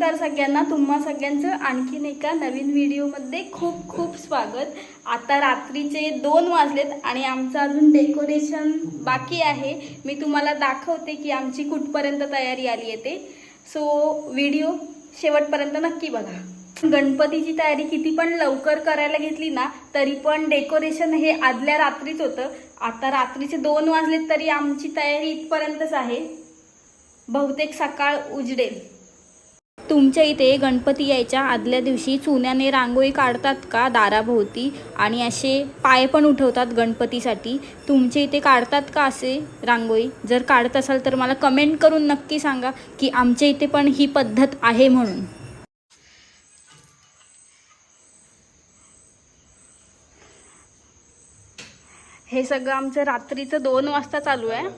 नमस्कार सगळ्यांना, तुम्हा सगळ्यांचं आणखीन एका नवीन व्हिडिओमध्ये खूप खूप स्वागत। आता रात्रीचे 2 वाजलेत आणि आमचं अजून डेकोरेशन बाकी आहे। मी तुम्हाला दाखवते की आमची कुठपर्यंत तयारी आली आहे ते। सो व्हिडिओ शेवटपर्यंत नक्की बघा। गणपतीची तयारी किती पण लवकर करायला घेतली ना तरी पण डेकोरेशन हे आदल्या रात्रीच होतं। आता रात्रीचे 2 वाजलेत तरी आमची तयारी इथपर्यंतच आहे। बहुतेक सकाळ उजडेल। तुमच्या इथे गणपती यायच्या आदल्या दिवशी चुन्याने रांगोळी काढतात का दाराभोवती आणि असे पाय पण उठवतात गणपतीसाठी? तुमच्या इथे काढतात का असे रांगोळी? जर काढत असाल तर मला कमेंट करून नक्की सांगा की आमच्या इथे पण ही पद्धत आहे म्हणून। हे सगळं आमचं रात्रीचं 2 वाजता चालू आहे।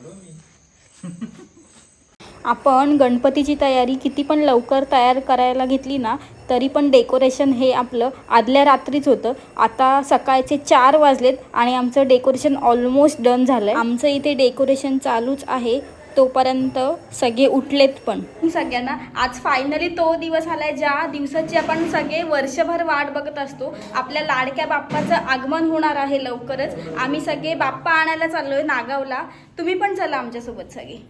आपण गणपतीची तयारी किती पण लवकर तयार करायला घेतली ना तरी पण डेकोरेशन हे आपलं आदल्या रात्रीच होतं। आता सकाळचे 4 वाजलेत आणि आमचं डेकोरेशन ऑलमोस्ट डन झालंय। आमचं इथे डेकोरेशन चालूच आहे, तोपर्यंत सगळे उठलेत पण। सगळ्यांना आज फायनली तो दिवस आलाय ज्या दिवसाची आपण सगळे वर्षभर वाट बघत असतो। आपल्या लाडक्या बाप्पाचं आगमन होणार आहे लवकरच। आम्ही सगळे बाप्पा आणायला चाललोय नागावला। तुम्ही पण चला आमच्यासोबत सगळे।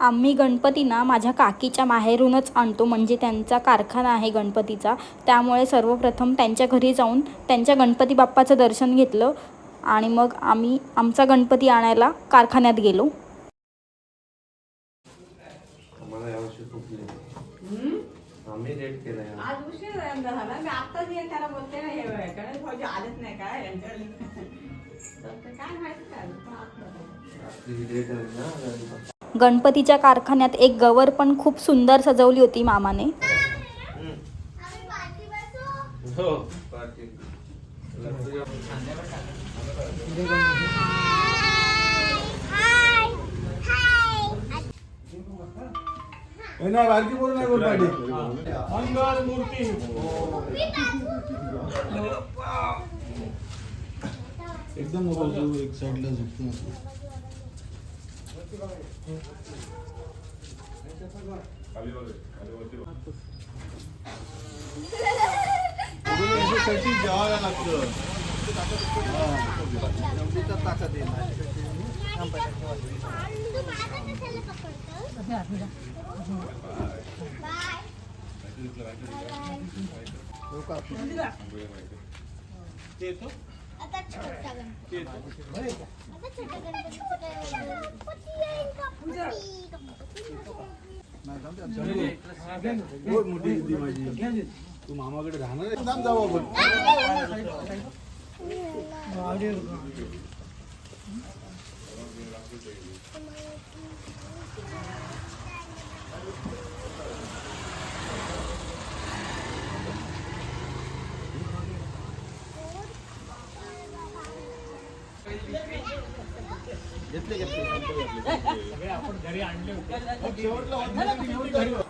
आम्ही गणपती ना माझ्या काकीच्या माहेरूनच आणतो, म्हणजे त्यांचा कारखाना आहे गणपतीचा। त्यामुळे सर्वप्रथम त्यांच्या घरी जाऊन त्यांच्या गणपती बाप्पाचं दर्शन घेतलं आणि मग आम्ही आमचा गणपती आणायला कारखान्यात गेलो। आम्ही रेट केलाय आज उशीर झाला ना। मी आत्ताच येताना बोलते ना हे वेळेकडे फौजी आलेच नाही काय यांच्याकडे तर काय माहिती काय गणपतीच्या कारखान्यात एक गवर पण खूप सुंदर सजवली होती मामाने। हो ना बारकी बोल नाही बोल पाडी मंगल मूर्ती एकदम मोबाईल एक साइडला झुकतो। खाली याच्यासाठी जावं लागतं। ताकद मोठी दिदी माझी तू मामाकडे राहणार जाऊ आपण।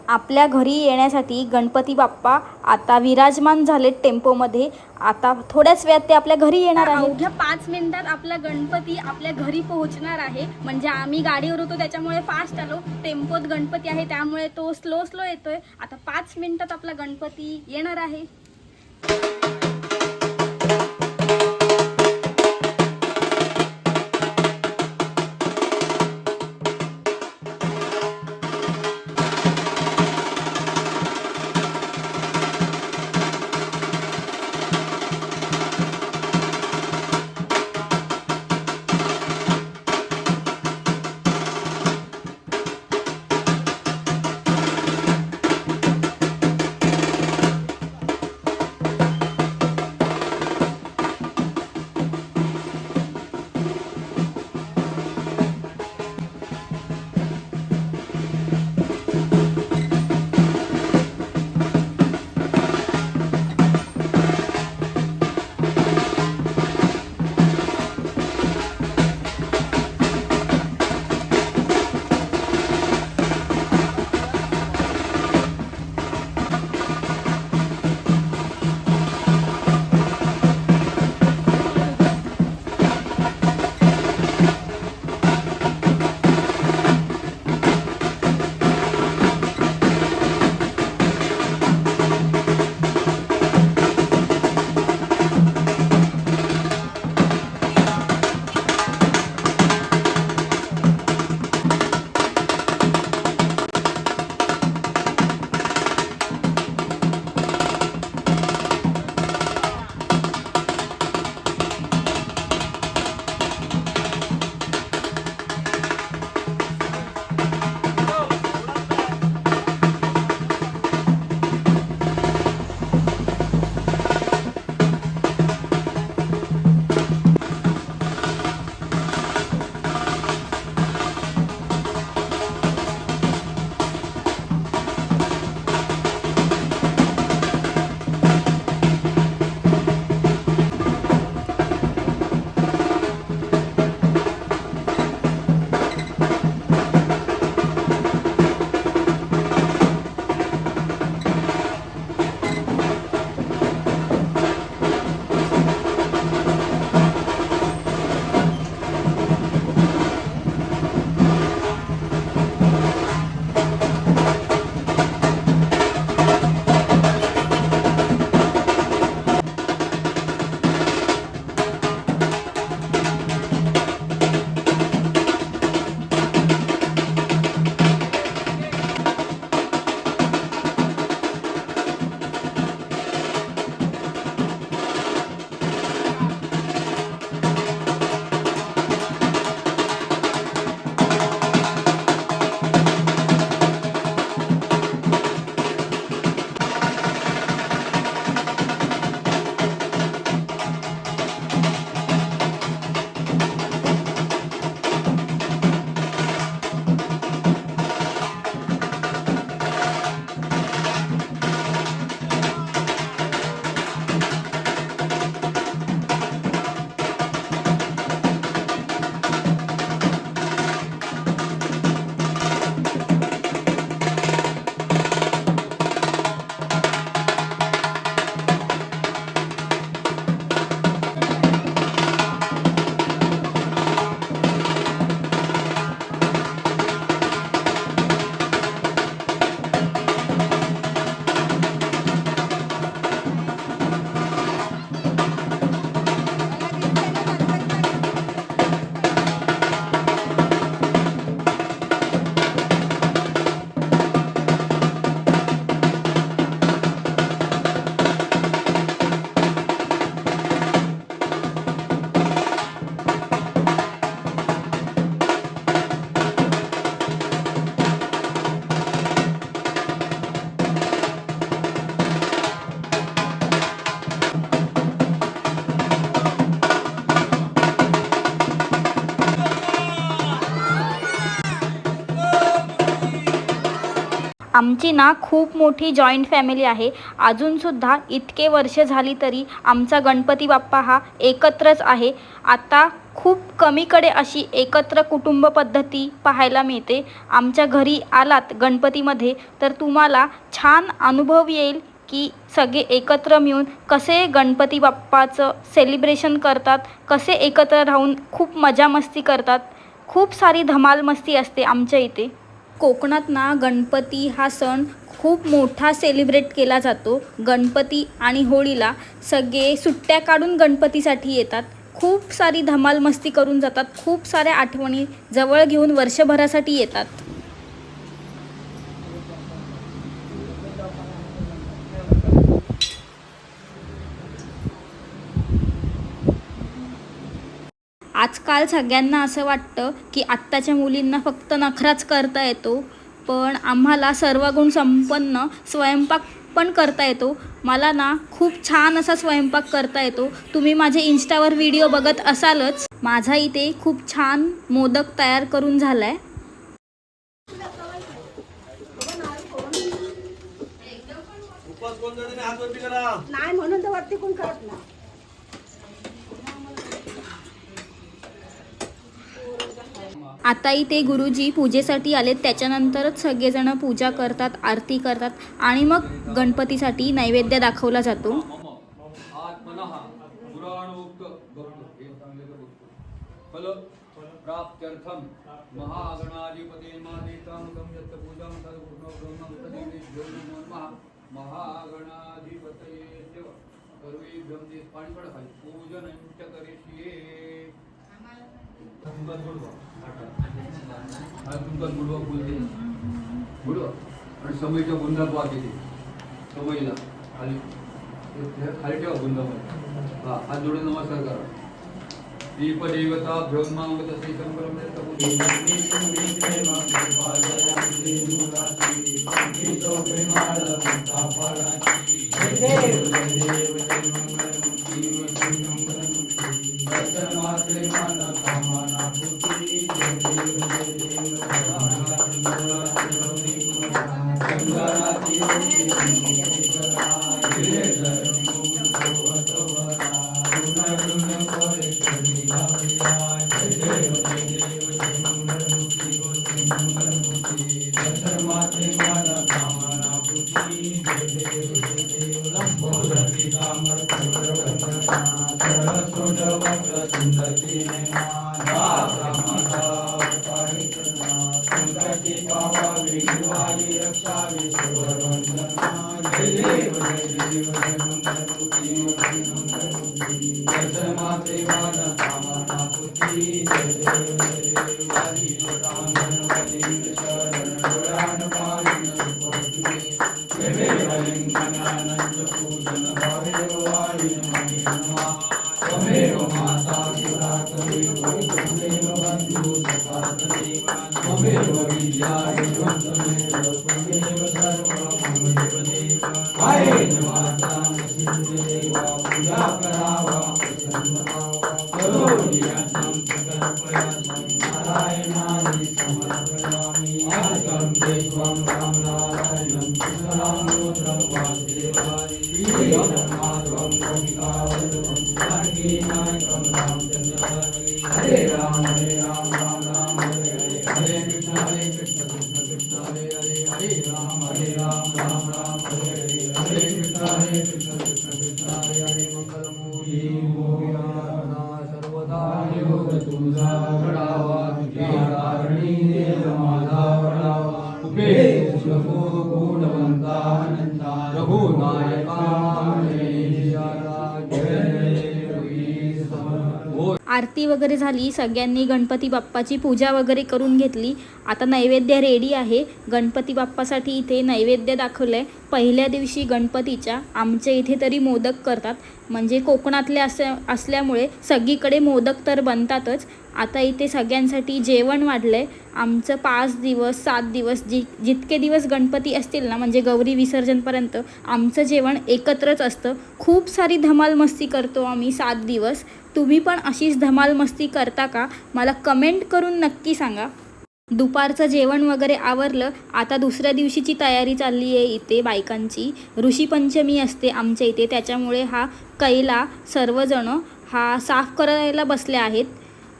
आपल्या घरी येण्यासाठी गणपती बाप्पा आता विराजमान झालेत टेम्पोमध्ये। आता थोड्याच वेळात ते आपल्या घरी येणार आहे। अवघ्या 5 मिनिटात आपला गणपती आपल्या घरी पोहोचणार आहे। म्हणजे आम्ही गाडीवर होतो त्याच्यामुळे फास्ट आलो, टेम्पोत गणपती आहे त्यामुळे तो स्लो येतोय। आता 5 मिनिटात आपला गणपती येणार आहे। आमची ना खूप मोठी जॉईंट फॅमिली आहे. अजूनसुद्धा इतके वर्ष झाली तरी आमचा गणपती बाप्पा हा एकत्रच आहे. आता खूप कमीकडे अशी एकत्र कुटुंब पद्धती पाहायला मिळते. आमच्या घरी आलात गणपतीमध्ये तर तुम्हाला छान अनुभव येईल की सगळे एकत्र मिळून कसे गणपती बाप्पाचं सेलिब्रेशन करतात, कसे एकत्र राहून खूप मजा मस्ती करतात. खूप सारी धमाल मस्ती असते आमच्या इथे. कोकणात ना गणपती हा सण खूप मोठा सेलिब्रेट केला जातो. गणपती आणि होळीला सगळे सुट्ट्या काढून गणपतीसाठी येतात. खूप सारी धमाल मस्ती करून जातात. खूप साऱ्या आठवणी जवळ घेऊन वर्षभरासाठी येतात. आजकाल सगळ्यांना असं वाटतं की आत्ताच्या मुलींना फक्त नखराच करता येतो, पण आम्हाला सर्व गुण संपन्न स्वयंपाक पण करता येतो. मला ना खूप छान असा स्वयंपाक करता येतो. तुम्ही माझे इंस्टावर व्हिडिओ बघत असालच. माझा इथे खूप छान मोदक तयार करून झाला आहे. नाही म्हणून तर वरती कोण करत नाही. आता इथे गुरुजी पूजेसाठी आलेत. त्याच्यानंतरच सगळेजण पूजा करतात, आरती करतात आणि मग गणपतीसाठी नैवेद्य दाखवला जातो. प्राप्त्यर्थम महागणाधिपते मादेतां संयत्त पूजां महागणाधिपतये देव सर्वेभ्यं दे पाणी पडा खाली पूजनं च करिष्ये. तुमका बुडवा बोलते बुडवा आणि समयच्या बुंदात वाद येते. समयला खाली खाली ठेवा बुंदामध्ये. हा हात जोडून नमस्कार करा. दीपदेवता भ्योन्मांगत श्रीतं आरती वगैरे झाली. सगळ्यांनी गणपती बाप्पाची पूजा वगैरे करून घेतली. आता नैवेद्य रेडी आहे. गणपती बाप्पासाठी इथे नैवेद्य दाखवलं आहे. पहिल्या दिवशी गणपतीच्या आमच्या इथे तरी मोदक करतात. म्हणजे कोकणातले असल्यामुळे सगळीकडे मोदक तर बनतातच. आता इथे सगळ्यांसाठी जेवण वाढलं आहे. आमचं 5 दिवस 7 दिवस जितके दिवस गणपती असतील ना, म्हणजे गौरी विसर्जनपर्यंत आमचं जेवण एकत्रच असतं. खूप सारी धमाल मस्ती करतो आम्ही 7 दिवस. तुम्ही पण अशीच धमाल मस्ती करता का? मला कमेंट करून नक्की सांगा. दुपारचं जेवण वगैरे आवरलं. आता दुसऱ्या दिवशीची तयारी चालली आहे इथे बायकांची. ऋषीपंचमी असते आमच्या इथे, त्याच्यामुळे हा कैला सर्वजण हा साफ करायला बसले आहेत.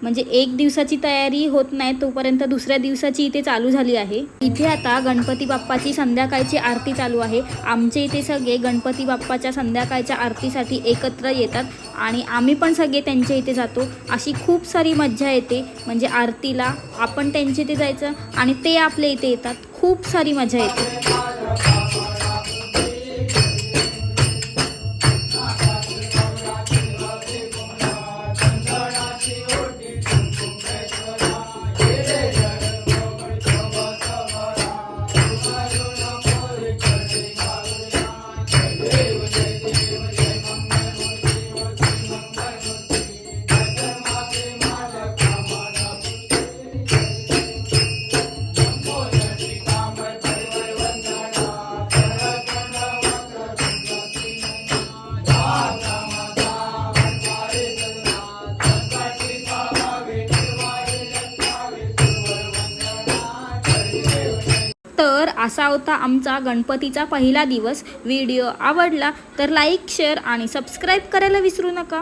म्हणजे एक दिवसाची तयारी होत नाही तोपर्यंत दुसऱ्या दिवसाची इथे चालू झाली आहे. इथे आता गणपती बाप्पाची संध्याकाळची आरती चालू आहे. आमच्या इथे सगळे गणपती बाप्पाच्या संध्याकाळच्या आरतीसाठी एकत्र येतात आणि आम्ही पण सगळे त्यांच्या इथे जातो. अशी खूप सारी मज्जा येते. म्हणजे आरतीला आपण त्यांच्या इथे जायचं आणि ते आपल्या इथे येतात. खूप सारी मजा येते. तर असा होता आमचा गणपतीचा पहिला दिवस. व्हिडिओ आवडला तर लाईक, शेअर आणि सबस्क्राईब करायला विसरू नका.